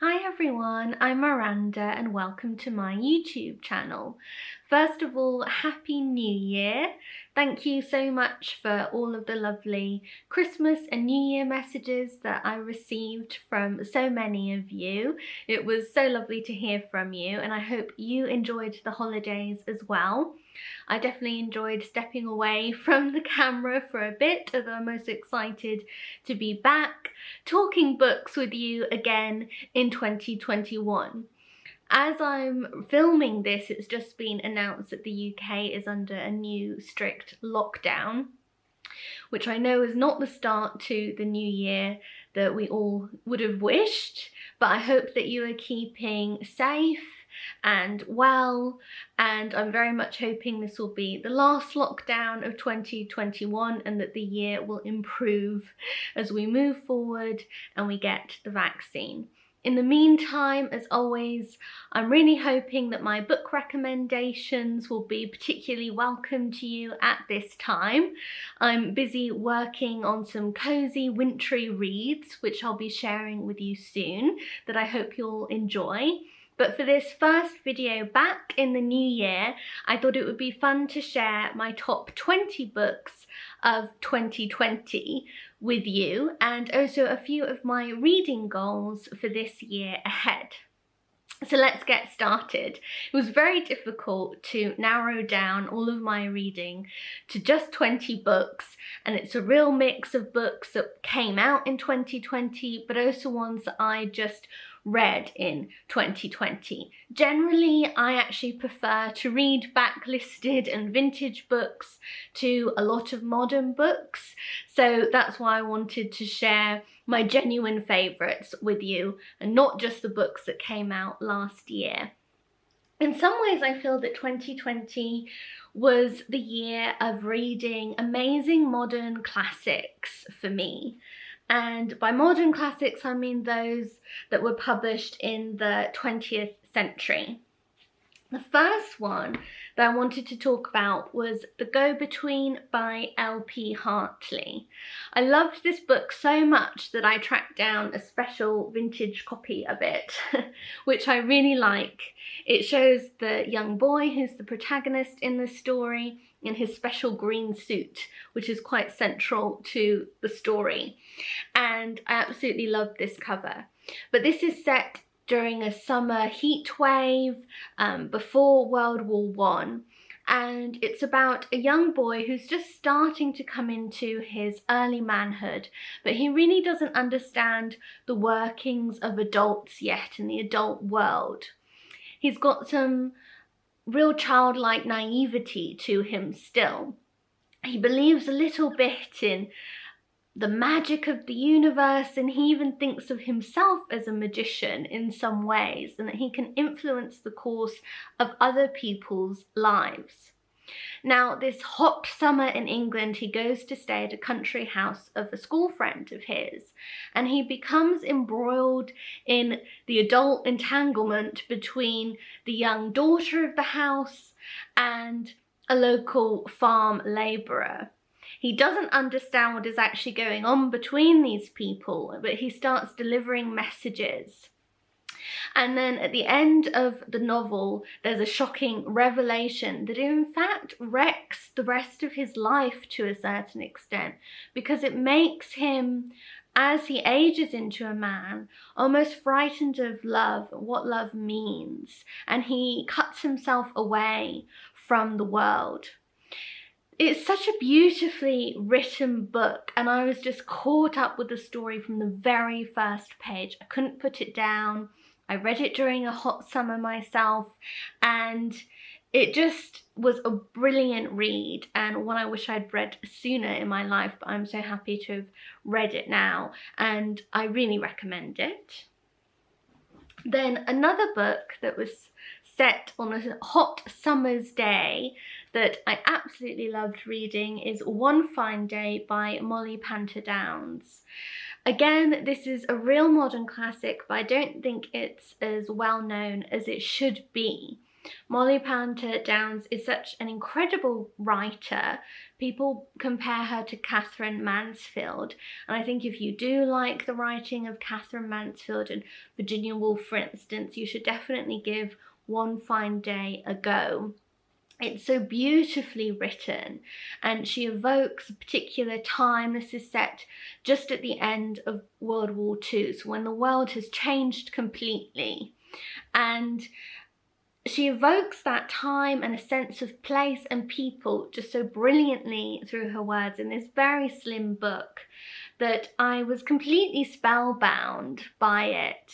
Hi everyone, I'm Miranda and welcome to my YouTube channel. First of all, Happy New Year. Thank you so much for all of the lovely Christmas and New Year messages that I received from so many of you. It was so lovely to hear from you and I hope you enjoyed the holidays as well. I definitely enjoyed stepping away from the camera for a bit, although I'm most excited to be back talking books with you again in 2021. As I'm filming this, it's just been announced that the UK is under a new strict lockdown, which I know is not the start to the new year that we all would have wished, but I hope that you are keeping safe and well, and I'm very much hoping this will be the last lockdown of 2021 and that the year will improve as we move forward and we get the vaccine. In the meantime, as always, I'm really hoping that my book recommendations will be particularly welcome to you at this time. I'm busy working on some cozy wintry reads, which I'll be sharing with you soon, that I hope you'll enjoy. But for this first video back in the new year, I thought it would be fun to share my top 20 books of 2020 with you, and also a few of my reading goals for this year ahead. So let's get started. It was very difficult to narrow down all of my reading to just 20 books, and it's a real mix of books that came out in 2020, but also ones that I just read in 2020. Generally, I actually prefer to read backlisted and vintage books to a lot of modern books, so that's why I wanted to share my genuine favourites with you and not just the books that came out last year. In some ways, I feel that 2020 was the year of reading amazing modern classics for me. And by modern classics, I mean those that were published in the 20th century. The first one that I wanted to talk about was The Go-Between by L.P. Hartley. I loved this book so much that I tracked down a special vintage copy of it, which I really like. It shows the young boy who's the protagonist in the story in his special green suit, which is quite central to the story. And I absolutely love this cover. But this is set during a summer heat wave before World War I, and it's about a young boy who's just starting to come into his early manhood, but he really doesn't understand the workings of adults yet in the adult world. He's got some real childlike naivety to him still. He believes a little bit in the magic of the universe, and he even thinks of himself as a magician in some ways, and that he can influence the course of other people's lives. Now, this hot summer in England, he goes to stay at a country house of a school friend of his, and he becomes embroiled in the adult entanglement between the young daughter of the house and a local farm labourer. He doesn't understand what is actually going on between these people, but he starts delivering messages. And then at the end of the novel, there's a shocking revelation that in fact wrecks the rest of his life to a certain extent, because it makes him, as he ages into a man, almost frightened of love, what love means, and he cuts himself away from the world. It's such a beautifully written book, and I was just caught up with the story from the very first page. I couldn't put it down. I read it during a hot summer myself, and it just was a brilliant read, and one I wish I'd read sooner in my life, but I'm so happy to have read it now, and I really recommend it. Then another book that was set on a hot summer's day that I absolutely loved reading is One Fine Day by Molly Panter Downs. Again, this is a real modern classic, but I don't think it's as well known as it should be. Molly Painter Downs is such an incredible writer. People compare her to Catherine Mansfield, and I think if you do like the writing of Catherine Mansfield and Virginia Woolf, for instance, you should definitely give One Fine Day a go. It's so beautifully written, and she evokes a particular time. This is set just at the end of World War II, so when the world has changed completely. And she evokes that time and a sense of place and people just so brilliantly through her words in this very slim book that I was completely spellbound by it.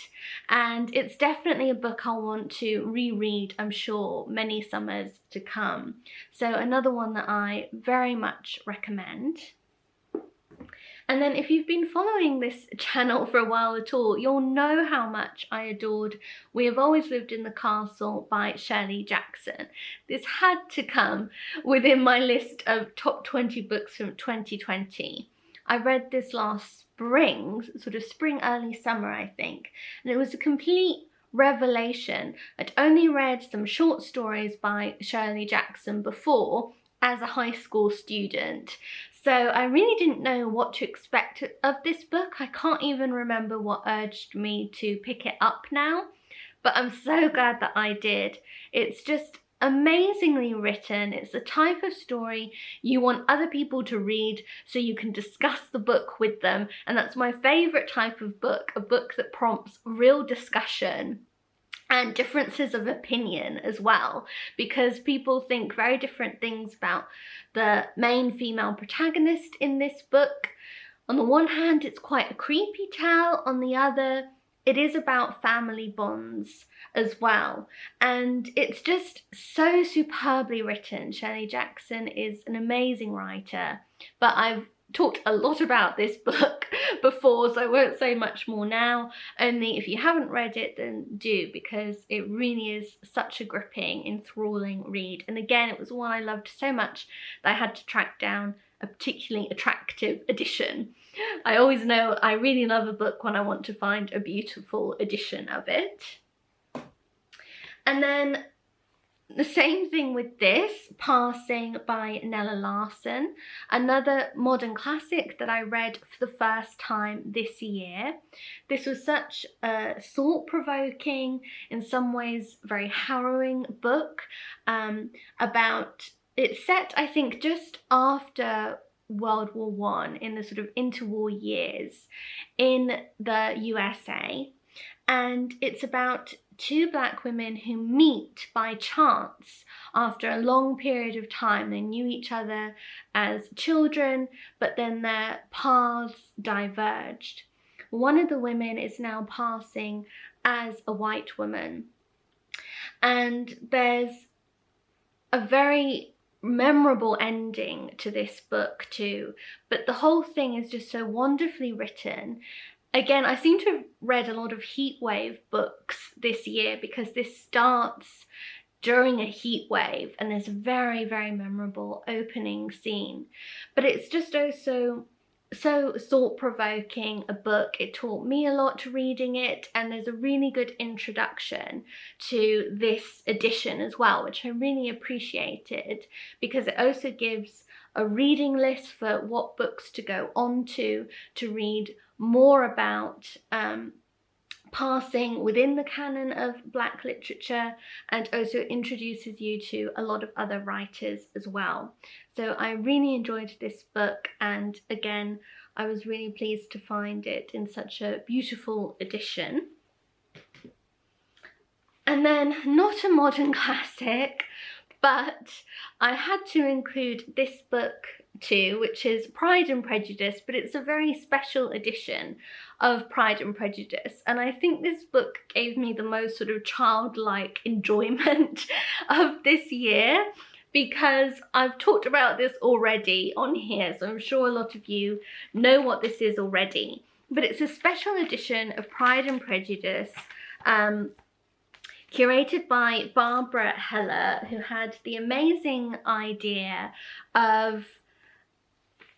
And it's definitely a book I'll want to reread, I'm sure, many summers to come. So another one that I very much recommend. And then if you've been following this channel for a while at all, you'll know how much I adored We Have Always Lived in the Castle by Shirley Jackson. This had to come within my list of top 20 books from 2020. I read this last spring, sort of spring, early summer, I think, and it was a complete revelation. I'd only read some short stories by Shirley Jackson before as a high school student, so I really didn't know what to expect of this book. I can't even remember what urged me to pick it up now, but I'm so glad that I did. It's just amazingly written. It's the type of story you want other people to read so you can discuss the book with them, and that's my favourite type of book, a book that prompts real discussion and differences of opinion as well, because people think very different things about the main female protagonist in this book. On the one hand, it's quite a creepy tale. On the other, it is about family bonds as well. And it's just so superbly written. Shirley Jackson is an amazing writer, but I've talked a lot about this book before, so I won't say much more now. Only if you haven't read it, then do, because it really is such a gripping, enthralling read. And again, it was one I loved so much that I had to track down a particularly attractive edition. I always know I really love a book when I want to find a beautiful edition of it. And then the same thing with this, Passing by Nella Larsen, another modern classic that I read for the first time this year. This was such a thought-provoking, in some ways very harrowing book about, it's set I think just after World War I, in the sort of interwar years in the USA, and it's about two black women who meet by chance after a long period of time. They knew each other as children, but then their paths diverged. One of the women is now passing as a white woman, and there's a very memorable ending to this book too, but the whole thing is just so wonderfully written. Again, I seem to have read a lot of heatwave books this year, because this starts during a heat wave and there's a very, very memorable opening scene. But it's just also so thought-provoking a book. It taught me a lot reading it, and there's a really good introduction to this edition as well, which I really appreciated, because it also gives a reading list for what books to go on to read more about passing within the canon of Black literature, and also introduces you to a lot of other writers as well. So I really enjoyed this book, and again, I was really pleased to find it in such a beautiful edition. And then, not a modern classic, but I had to include this book too, which is Pride and Prejudice, but it's a very special edition of Pride and Prejudice, and I think this book gave me the most sort of childlike enjoyment of this year, because I've talked about this already on here, so I'm sure a lot of you know what this is already, but it's a special edition of Pride and Prejudice, curated by Barbara Heller, who had the amazing idea of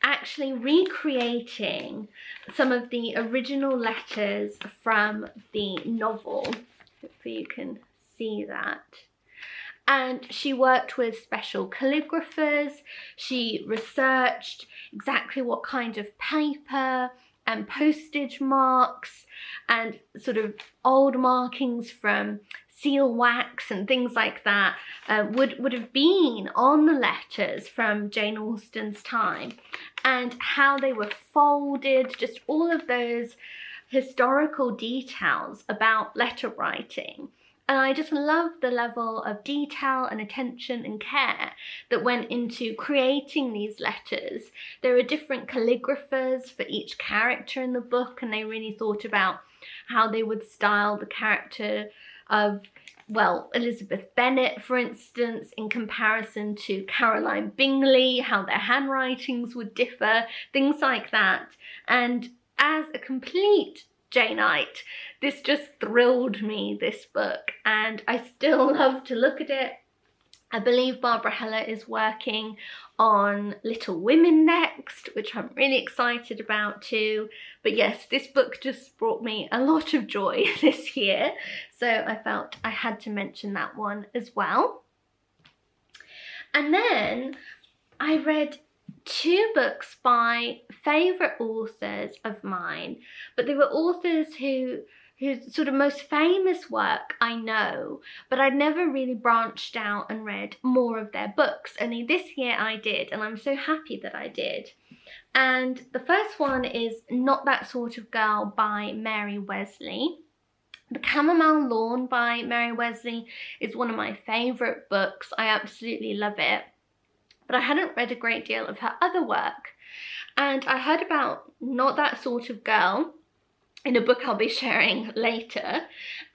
actually recreating some of the original letters from the novel. Hopefully you can see that. And she worked with special calligraphers. She researched exactly what kind of paper and postage marks and sort of old markings from seal wax and things like that would have been on the letters from Jane Austen's time, and how they were folded, just all of those historical details about letter writing. And I just love the level of detail and attention and care that went into creating these letters. There are different calligraphers for each character in the book, and they really thought about how they would style the character of, well, Elizabeth Bennet, for instance, in comparison to Caroline Bingley, how their handwritings would differ, things like that. And as a complete Janeite, this just thrilled me, this book, and I still love to look at it. I believe Barbara Heller is working on Little Women next, which I'm really excited about too. But yes, this book just brought me a lot of joy this year, so I felt I had to mention that one as well. And then I read 2 books by favourite authors of mine, but they were authors whose sort of most famous work I know, but I'd never really branched out and read more of their books. Only this year I did, and I'm so happy that I did. And the first one is Not That Sort of Girl by Mary Wesley. The Chamomile Lawn by Mary Wesley is one of my favourite books. I absolutely love it. But I hadn't read a great deal of her other work. And I heard about Not That Sort of Girl in a book I'll be sharing later,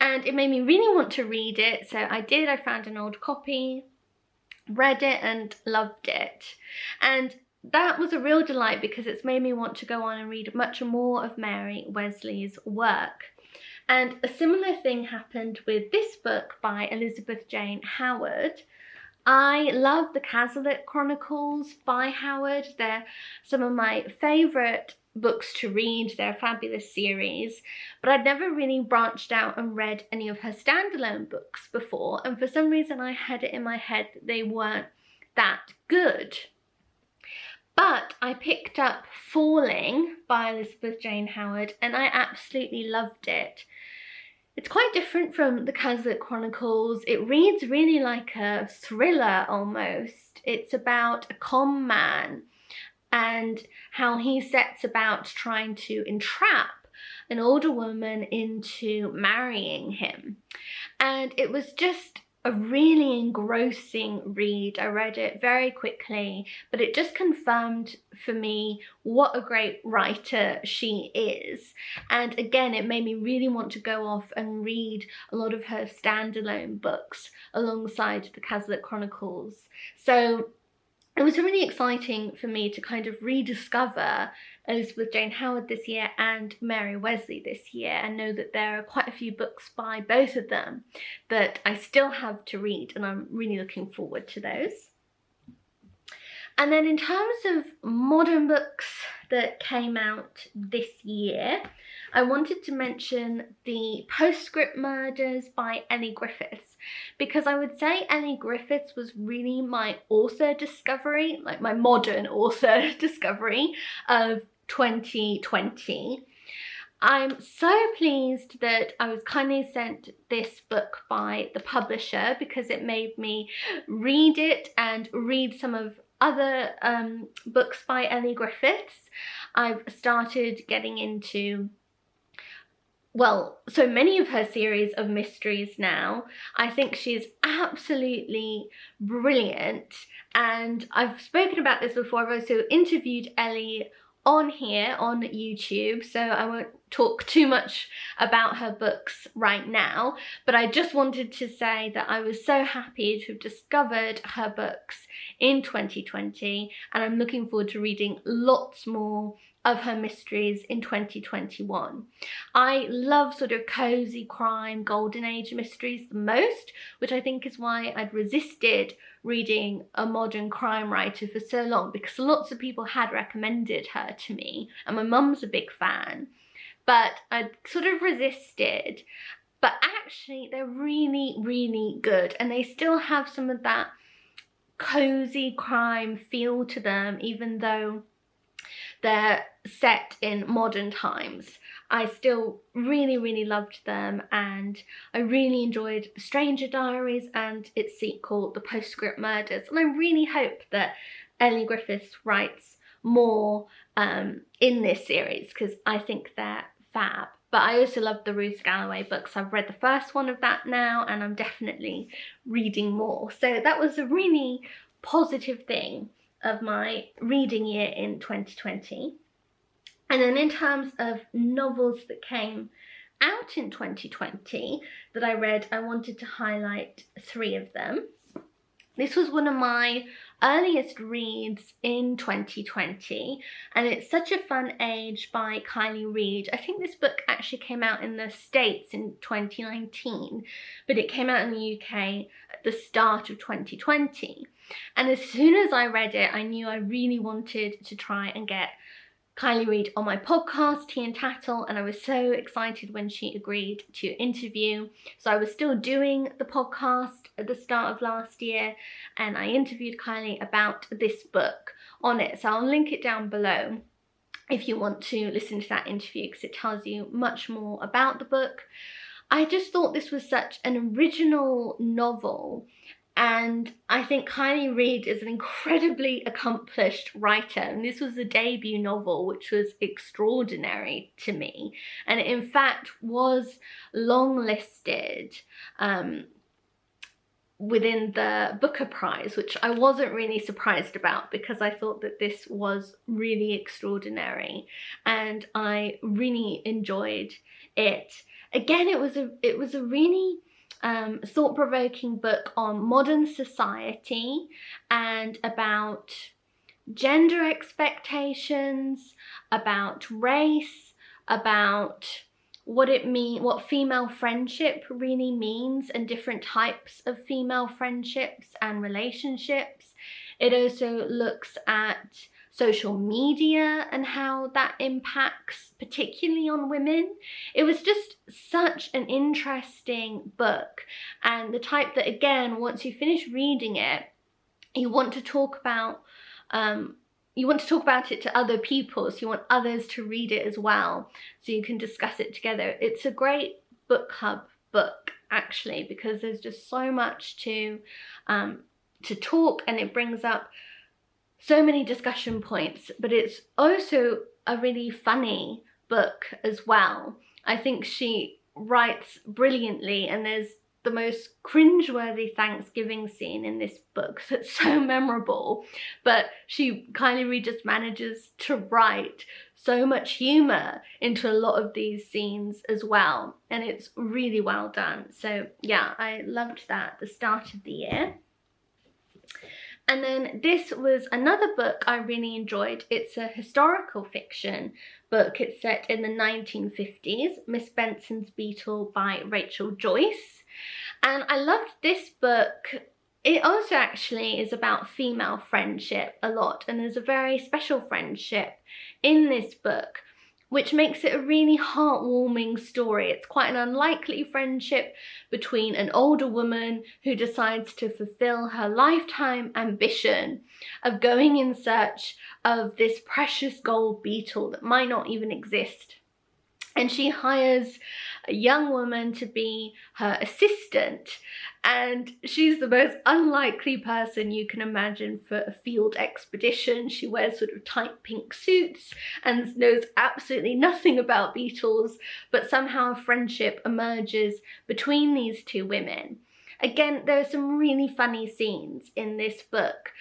and it made me really want to read it, so I did. I found an old copy, read it and loved it. And that was a real delight because it's made me want to go on and read much more of Mary Wesley's work. And a similar thing happened with this book by Elizabeth Jane Howard. I love the Castaway Chronicles by Howard. They're some of my favourite books to read. They're a fabulous series, but I'd never really branched out and read any of her standalone books before, and for some reason I had it in my head that they weren't that good. But I picked up Falling by Elizabeth Jane Howard and I absolutely loved it. It's quite different from the Castaway Chronicles. It reads really like a thriller almost. It's about a con man and how he sets about trying to entrap an older woman into marrying him. And it was just a really engrossing read. I read it very quickly, but it just confirmed for me what a great writer she is. And again, it made me really want to go off and read a lot of her standalone books alongside the Castaway Chronicles. So it was really exciting for me to kind of rediscover Elizabeth Jane Howard this year and Mary Wesley this year, and know that there are quite a few books by both of them that I still have to read, and I'm really looking forward to those. And then in terms of modern books that came out this year, I wanted to mention the Postscript Murders by Ellie Griffiths, because I would say Ellie Griffiths was really my author discovery, like my modern author discovery of 2020. I'm so pleased that I was kindly sent this book by the publisher, because it made me read it and read some of other books by Ellie Griffiths. I've started getting into, well, so many of her series of mysteries now. I think she's absolutely brilliant, and I've spoken about this before. I've also interviewed Ellie on here on YouTube, so I won't talk too much about her books right now, but I just wanted to say that I was so happy to have discovered her books in 2020, and I'm looking forward to reading lots more of her mysteries in 2021. I love sort of cozy crime, golden age mysteries the most, which I think is why I'd resisted reading a modern crime writer for so long, because lots of people had recommended her to me, and my mum's a big fan, but I'd sort of resisted. but actually they're really, really good, and they still have some of that cozy crime feel to them, even though they're set in modern times. I still really, really loved them, and I really enjoyed Stranger Diaries and its sequel, The Postscript Murders, and I really hope that Ellie Griffiths writes more in this series, because I think they're fab. But I also love the Ruth Galloway books. I've read the first one of that now, and I'm definitely reading more. So that was a really positive thing of my reading year in 2020. And then in terms of novels that came out in 2020 that I read, I wanted to highlight 3 of them. This was one of my earliest reads in 2020, and it's Such a Fun Age by Kylie Reid. I think this book actually came out in the States in 2019, but it came out in the UK at the start of 2020. And as soon as I read it, I knew I really wanted to try and get Kylie Reid on my podcast, Tea and Tattle, and I was so excited when she agreed to interview. So I was still doing the podcast at the start of last year, and I interviewed Kylie about this book on it. So I'll link it down below if you want to listen to that interview, because it tells you much more about the book. I just thought this was such an original novel, and I think Kylie Reid is an incredibly accomplished writer, and this was a debut novel, which was extraordinary to me, and it in fact was longlisted within the Booker Prize, which I wasn't really surprised about, because I thought that this was really extraordinary and I really enjoyed it. Again, it was a really thought-provoking book on modern society and about gender expectations, about race, about what female friendship really means, and different types of female friendships and relationships. It also looks at social media and how that impacts particularly on women. It was just such an interesting book, and the type that, again, once you finish reading it, you want to talk about it to other people, so you want others to read it as well, so you can discuss it together. It's a great book club book, actually, because there's just so much to talk, and it brings up so many discussion points, but it's also a really funny book as well. I think she writes brilliantly, and there's the most cringeworthy Thanksgiving scene in this book that's so memorable, but Kylie Reid just manages to write so much humour into a lot of these scenes as well, and it's really well done. So yeah, I loved that at the start of the year. And then this was another book I really enjoyed. It's a historical fiction book. It's set in the 1950s, Miss Benson's Beetle by Rachel Joyce. And I loved this book. It also actually is about female friendship a lot, and there's a very special friendship in this book, which makes it a really heartwarming story. It's quite an unlikely friendship between an older woman who decides to fulfill her lifetime ambition of going in search of this precious gold beetle that might not even exist. And she hires a young woman to be her assistant, and she's the most unlikely person you can imagine for a field expedition. She wears sort of tight pink suits and knows absolutely nothing about beetles, but somehow a friendship emerges between these two women. Again, there are some really funny scenes in this book.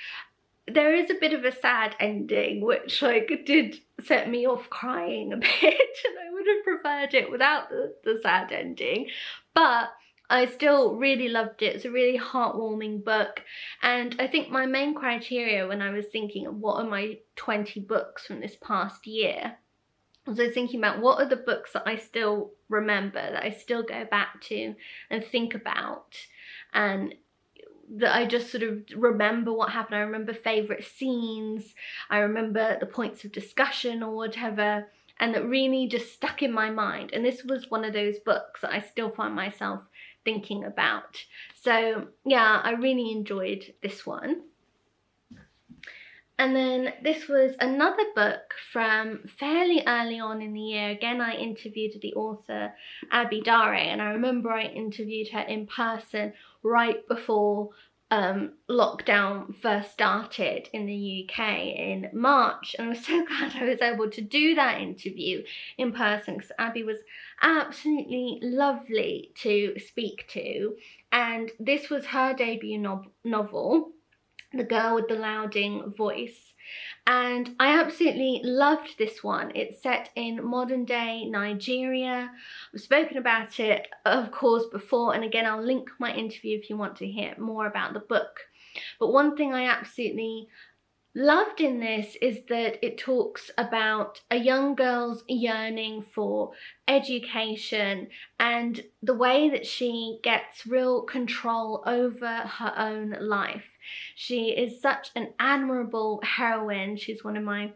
There is a bit of a sad ending, which did set me off crying a bit, and I would have preferred it without the sad ending, but I still really loved it. It's a really heartwarming book, and I think my main criteria when I was thinking of what are my 20 books from this past year, was I was thinking about what are the books that I still remember, that I still go back to and think about, and that I just sort of remember what happened. I remember favourite scenes, I remember the points of discussion or whatever, and that really just stuck in my mind. And this was one of those books that I still find myself thinking about. So yeah, I really enjoyed this one. And then this was another book from fairly early on in the year. Again, I interviewed the author Abby Dare, and I remember I interviewed her in person right before lockdown first started in the UK in March, and I was so glad I was able to do that interview in person, because Abby was absolutely lovely to speak to, and this was her debut novel, The Girl with the Louding Voice. And I absolutely loved this one. It's set in modern day Nigeria. I've spoken about it, of course, before, and again, I'll link my interview if you want to hear more about the book. But one thing I absolutely loved in this is that it talks about a young girl's yearning for education and the way that she gets real control over her own life. She is such an admirable heroine. She's one of my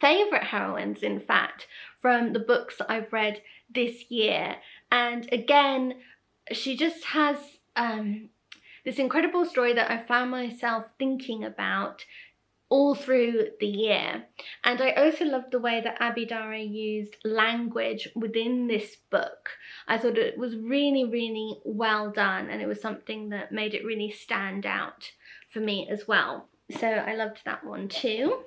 favourite heroines, in fact, from the books that I've read this year. And again, she just has this incredible story that I found myself thinking about all through the year. And I also loved the way that Abby Dare used language within this book. I thought it was really, really well done, and it was something that made it really stand out for me as well. So I loved that one too.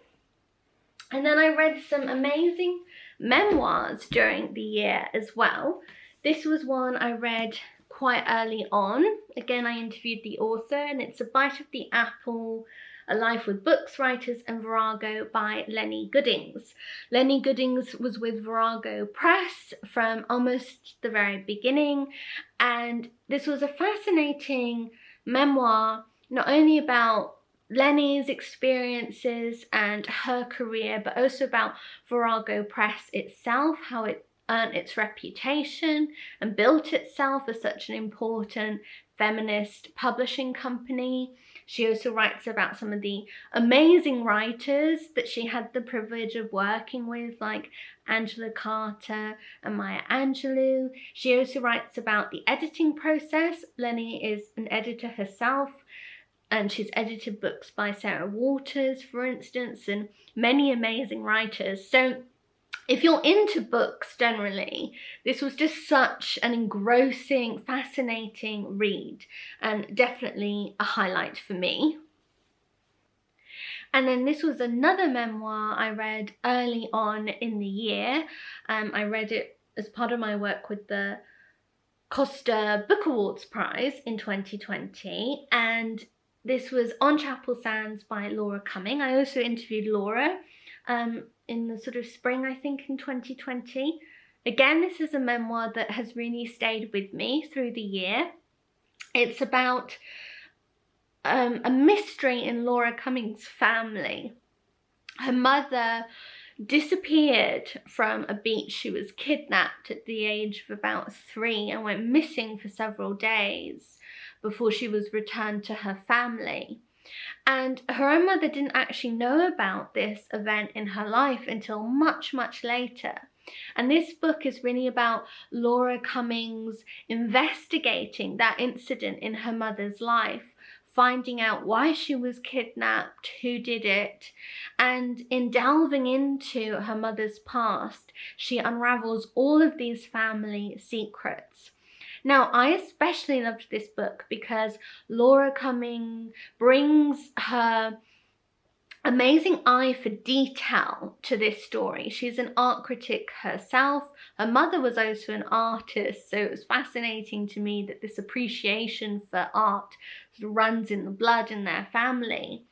And then I read some amazing memoirs during the year as well. This was one I read quite early on. Again, I interviewed the author, and it's A Bite of the Apple, A Life with Books, Writers and Virago by Lenny Goodings. Lenny Goodings was with Virago Press from almost the very beginning, and this was a fascinating memoir, not only about Lenny's experiences and her career, but also about Virago Press itself, how it earned its reputation and built itself as such an important feminist publishing company. She also writes about some of the amazing writers that she had the privilege of working with, like Angela Carter and Maya Angelou. She also writes about the editing process. Lenny is an editor herself, and she's edited books by Sarah Waters, for instance, and many amazing writers. So if you're into books generally, this was just such an engrossing, fascinating read, and definitely a highlight for me. And then this was another memoir I read early on in the year. I read it as part of my work with the Costa Book Awards Prize in 2020, and this was On Chapel Sands by Laura Cumming. I also interviewed Laura in the sort of spring, I think, in 2020. Again, this is a memoir that has really stayed with me through the year. It's about a mystery in Laura Cumming's family. Her mother disappeared from a beach. She was kidnapped at the age of about 3 and went missing for several days before she was returned to her family. And her own mother didn't actually know about this event in her life until much, much later. And this book is really about Laura Cummings investigating that incident in her mother's life, finding out why she was kidnapped, who did it, and in delving into her mother's past, she unravels all of these family secrets. Now, I especially loved this book because Laura Cumming brings her amazing eye for detail to this story. She's an art critic herself. Her mother was also an artist, so it was fascinating to me that this appreciation for art sort of runs in the blood in their family.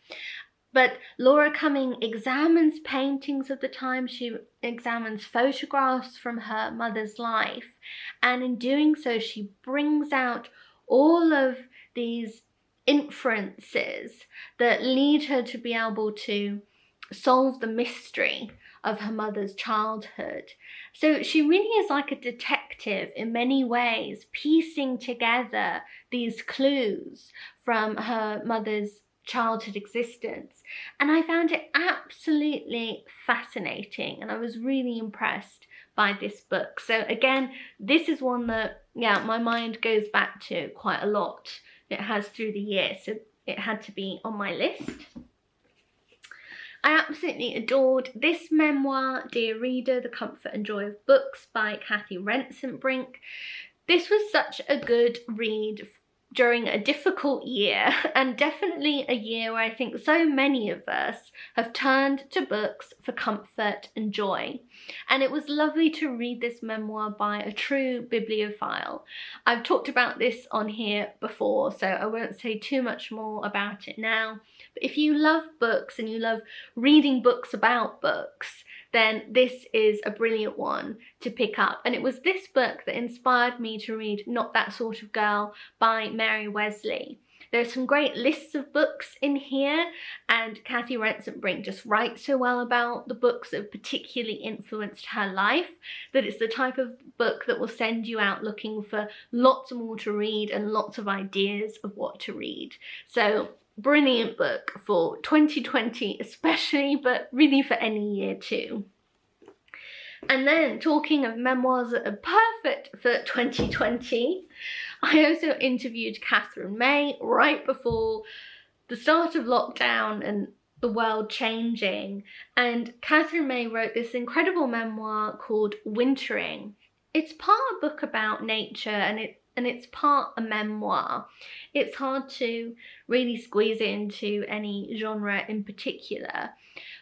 But Laura Cumming examines paintings of the time, she examines photographs from her mother's life, and in doing so she brings out all of these inferences that lead her to be able to solve the mystery of her mother's childhood. So she really is like a detective in many ways, piecing together these clues from her mother's childhood existence. And I found it absolutely fascinating, and I was really impressed by this book. So again, this is one that, yeah, my mind goes back to quite a lot. It has through the years, so it had to be on my list. I absolutely adored this memoir, Dear Reader, The Comfort and Joy of Books by Kathy Rensenbrink. This was such a good read during a difficult year, and definitely a year where I think so many of us have turned to books for comfort and joy. And it was lovely to read this memoir by a true bibliophile. I've talked about this on here before, so I won't say too much more about it now. But if you love books and you love reading books about books, then this is a brilliant one to pick up. And it was this book that inspired me to read Not That Sort of Girl by Mary Wesley. There's some great lists of books in here, and Kathy Rensenbrink just writes so well about the books that particularly influenced her life, that it's the type of book that will send you out looking for lots more to read and lots of ideas of what to read. So brilliant book for 2020 especially, but really for any year too. And then, talking of memoirs that are perfect for 2020, I also interviewed Catherine May right before the start of lockdown and the world changing. And Catherine May wrote this incredible memoir called Wintering. It's part a book about nature, and it's part a memoir. It's hard to really squeeze into any genre in particular,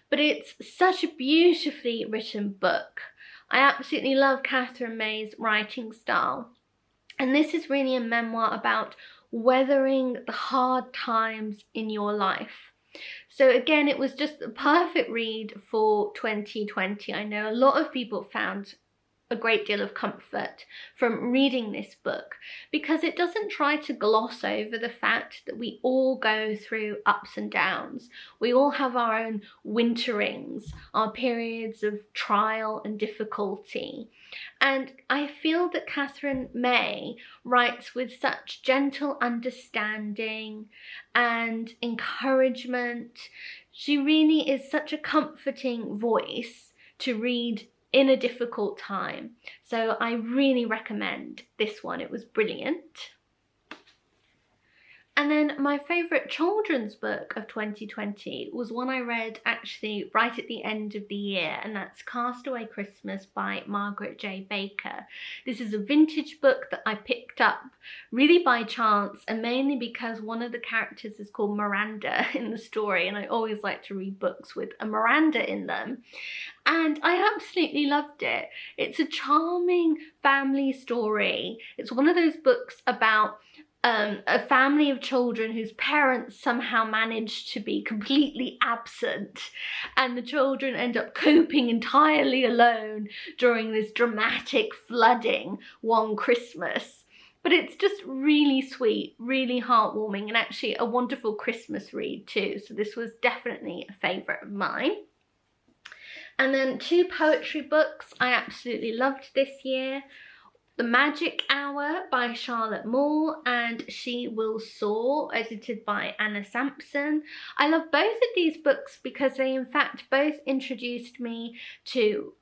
but it's such a beautifully written book. I absolutely love Catherine May's writing style. And this is really a memoir about weathering the hard times in your life. So again, it was just the perfect read for 2020. I know a lot of people found a great deal of comfort from reading this book, because it doesn't try to gloss over the fact that we all go through ups and downs. We all have our own winterings, our periods of trial and difficulty. And I feel that Catherine May writes with such gentle understanding and encouragement. She really is such a comforting voice to read in a difficult time. So I really recommend this one. It was brilliant. And then my favourite children's book of 2020 was one I read actually right at the end of the year, and that's Castaway Christmas by Margaret J. Baker. This is a vintage book that I picked up really by chance, and mainly because one of the characters is called Miranda in the story, and I always like to read books with a Miranda in them. And I absolutely loved it. It's a charming family story. It's one of those books about a family of children whose parents somehow manage to be completely absent, and the children end up coping entirely alone during this dramatic flooding one Christmas. But it's just really sweet, really heartwarming, and actually a wonderful Christmas read too. So this was definitely a favourite of mine. And then two poetry books I absolutely loved this year. The Magic Hour by Charlotte Moore and She Will Soar, edited by Anna Sampson. I love both of these books because they in fact both introduced me to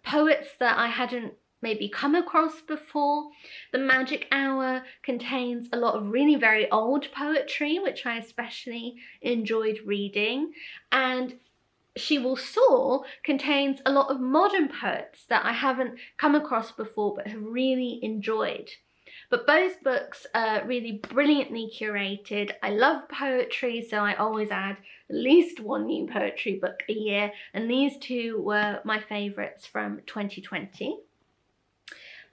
poets that I hadn't maybe come across before. The Magic Hour contains a lot of really very old poetry, which I especially enjoyed reading, and She Will Soar contains a lot of modern poets that I haven't come across before but have really enjoyed. But both books are really brilliantly curated. I love poetry, so I always add at least one new poetry book a year, and these two were my favourites from 2020.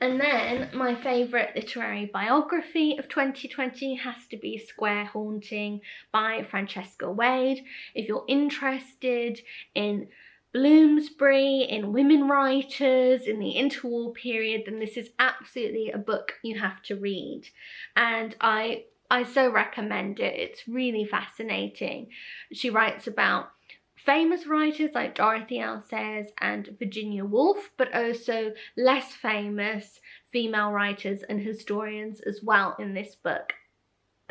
And then my favourite literary biography of 2020 has to be Square Haunting by Francesca Wade. If you're interested in Bloomsbury, in women writers, in the interwar period, then this is absolutely a book you have to read. And I so recommend it. It's really fascinating. She writes about famous writers like Dorothy L. Sayers and Virginia Woolf, but also less famous female writers and historians as well in this book.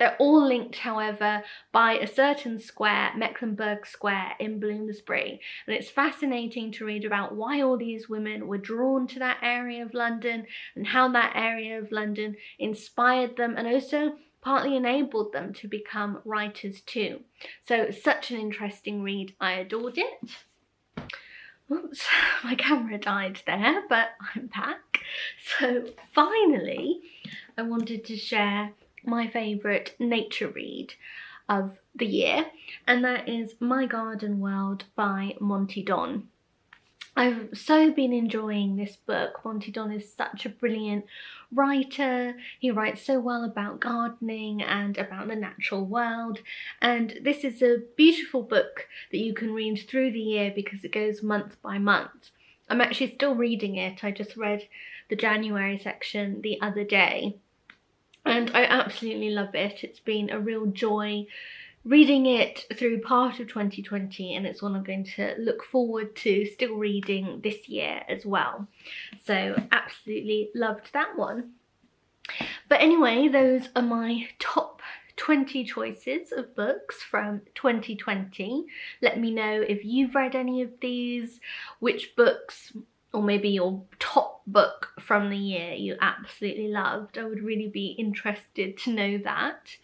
They're all linked, however, by a certain square, Mecklenburgh Square in Bloomsbury. And it's fascinating to read about why all these women were drawn to that area of London and how that area of London inspired them and also partly enabled them to become writers too. So such an interesting read. I adored it. Oops, my camera died there, but I'm back. So finally, I wanted to share my favourite nature read of the year, and that is My Garden World by Monty Don. I've so been enjoying this book. Monty Don is such a brilliant writer. He writes so well about gardening and about the natural world, and this is a beautiful book that you can read through the year because it goes month by month. I'm actually still reading it. I just read the January section the other day and I absolutely love it. It's been a real joy reading it through part of 2020, and it's one I'm going to look forward to still reading this year as well. So absolutely loved that one. But anyway, those are my top 20 choices of books from 2020. Let me know if you've read any of these, which books, or maybe your top book from the year you absolutely loved. I would really be interested to know that.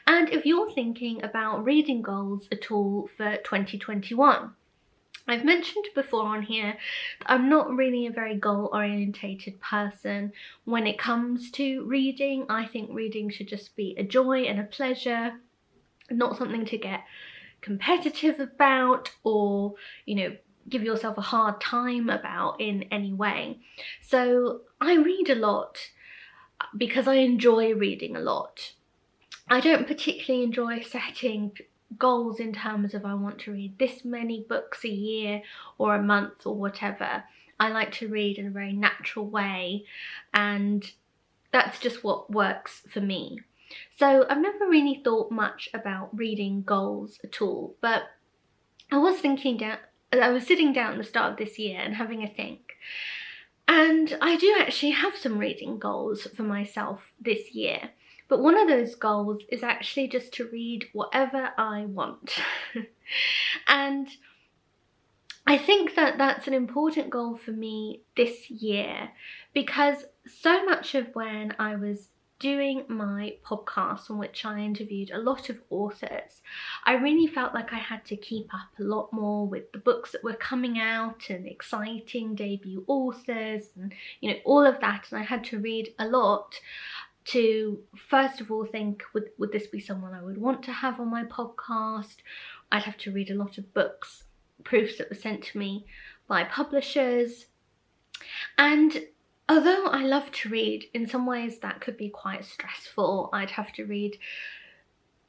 And if you're thinking about reading goals at all for 2021. I've mentioned before on here that I'm not really a very goal-orientated person when it comes to reading. I think reading should just be a joy and a pleasure, not something to get competitive about or, you know, give yourself a hard time about in any way. So I read a lot because I enjoy reading a lot. I don't particularly enjoy setting goals in terms of I want to read this many books a year or a month or whatever. I like to read in a very natural way, and that's just what works for me. So I've never really thought much about reading goals at all, but I was sitting down at the start of this year and having a think. And I do actually have some reading goals for myself this year. But one of those goals is actually just to read whatever I want. And I think that that's an important goal for me this year, because so much of when I was doing my podcast, on which I interviewed a lot of authors, I really felt like I had to keep up a lot more with the books that were coming out and exciting debut authors and, you know, all of that. And I had to read a lot to first of all think, would this be someone I would want to have on my podcast? I'd have to read a lot of books, proofs that were sent to me by publishers. And although I love to read, in some ways that could be quite stressful. I'd have to read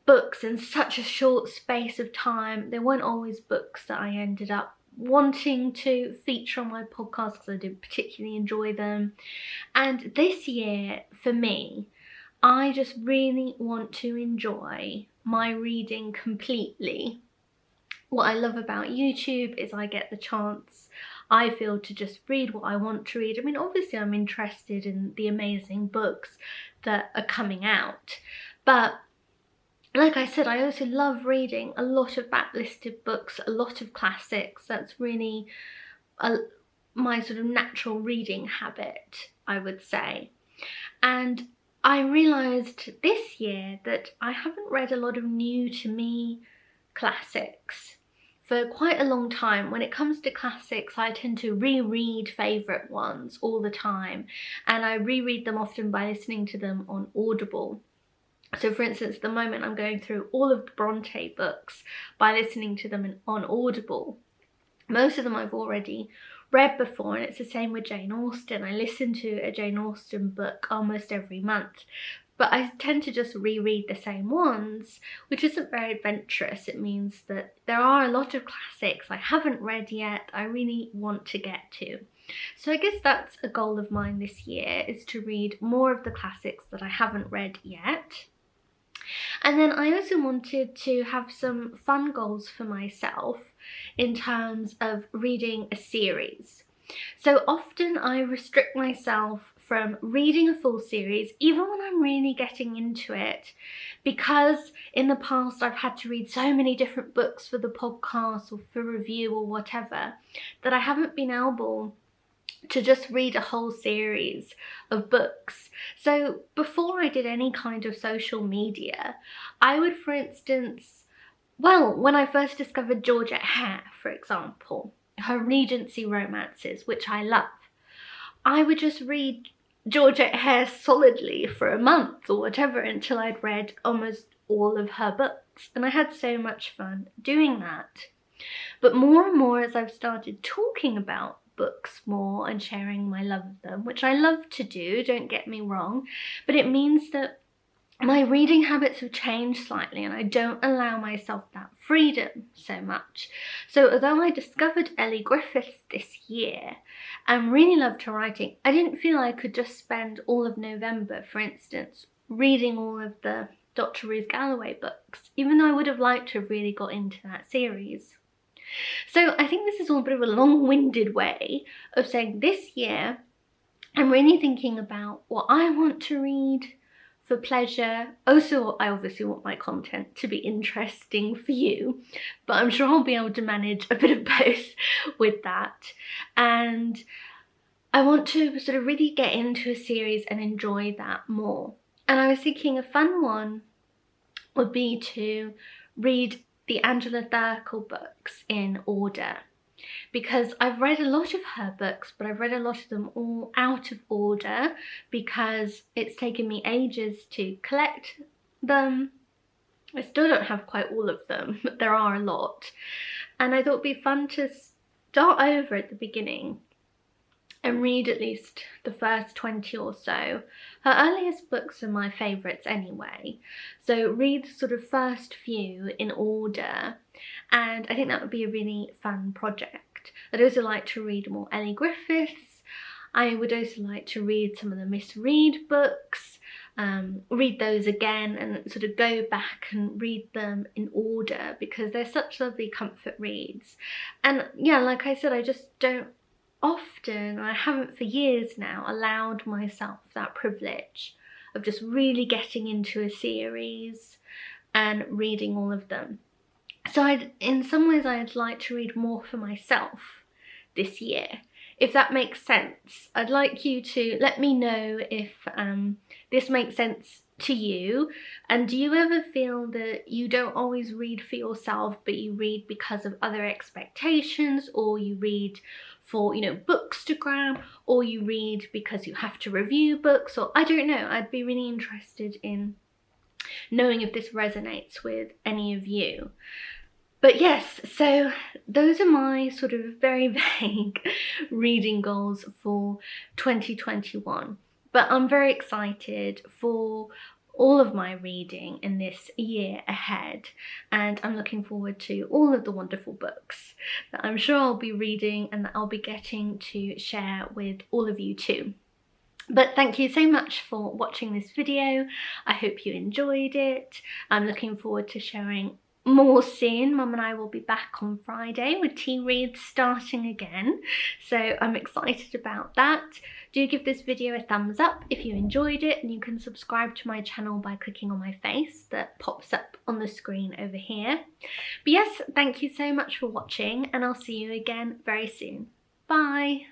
books in such a short space of time. They weren't always books that I ended up wanting to feature on my podcast because I didn't particularly enjoy them. And this year, for me, I just really want to enjoy my reading completely. What I love about YouTube is I get the chance, I feel, to just read what I want to read. I mean, obviously I'm interested in the amazing books that are coming out, but like I said, I also love reading a lot of backlisted books, a lot of classics. That's really my sort of natural reading habit, I would say. And I realised this year that I haven't read a lot of new to me classics for quite a long time. When it comes to classics, I tend to reread favourite ones all the time, and I reread them often by listening to them on Audible. So for instance, at the moment I'm going through all of the Bronte books by listening to them on Audible. Most of them I've already read before, and it's the same with Jane Austen. I listen to a Jane Austen book almost every month, but I tend to just reread the same ones, which isn't very adventurous. It means that there are a lot of classics I haven't read yet I really want to get to. So I guess that's a goal of mine this year, is to read more of the classics that I haven't read yet. And then I also wanted to have some fun goals for myself in terms of reading a series. So often I restrict myself from reading a full series, even when I'm really getting into it, because in the past I've had to read so many different books for the podcast or for review or whatever, that I haven't been able to just read a whole series of books. So before I did any kind of social media, I would, for instance, well, when I first discovered Georgette Hare, for example, her Regency romances, which I love, I would just read Georgette Hare solidly for a month or whatever until I'd read almost all of her books, and I had so much fun doing that. But more and more, as I've started talking about books more and sharing my love of them, which I love to do, don't get me wrong, but it means that my reading habits have changed slightly and I don't allow myself that freedom so much. So although I discovered Ellie Griffiths this year and really loved her writing, I didn't feel I could just spend all of November, for instance, reading all of the Dr. Ruth Galloway books, even though I would have liked to have really got into that series. So I think this is all a bit of a long-winded way of saying this year I'm really thinking about what I want to read for pleasure. Also, I obviously want my content to be interesting for you, but I'm sure I'll be able to manage a bit of both with that. And I want to sort of really get into a series and enjoy that more. And I was thinking a fun one would be to read the Angela Thirkell books in order, because I've read a lot of her books, but I've read a lot of them all out of order because it's taken me ages to collect them. I still don't have quite all of them, but there are a lot. And I thought it'd be fun to start over at the beginning and read at least the first 20 or so. Her earliest books are my favourites anyway, so read the sort of first few in order, and I think that would be a really fun project. I'd also like to read more Ellie Griffiths. I would also like to read some of the Miss Read books, read those again and sort of go back and read them in order because they're such lovely comfort reads. And yeah, like I said, I just don't often, I haven't for years now, allowed myself that privilege of just really getting into a series and reading all of them. So in some ways I'd like to read more for myself this year, if that makes sense. I'd like you to let me know if this makes sense to you, and do you ever feel that you don't always read for yourself, but you read because of other expectations, or you read for, you know, Bookstagram, or you read because you have to review books, or I don't know. I'd be really interested in knowing if this resonates with any of you. But yes, so those are my sort of very vague reading goals for 2021. But I'm very excited for all of my reading in this year ahead, and I'm looking forward to all of the wonderful books that I'm sure I'll be reading and that I'll be getting to share with all of you too. But thank you so much for watching this video. I hope you enjoyed it. I'm looking forward to sharing more soon. Mum and I will be back on Friday with tea reads starting again, so I'm excited about that. Do give this video a thumbs up if you enjoyed it, and you can subscribe to my channel by clicking on my face that pops up on the screen over here. But yes, thank you so much for watching, and I'll see you again very soon. Bye!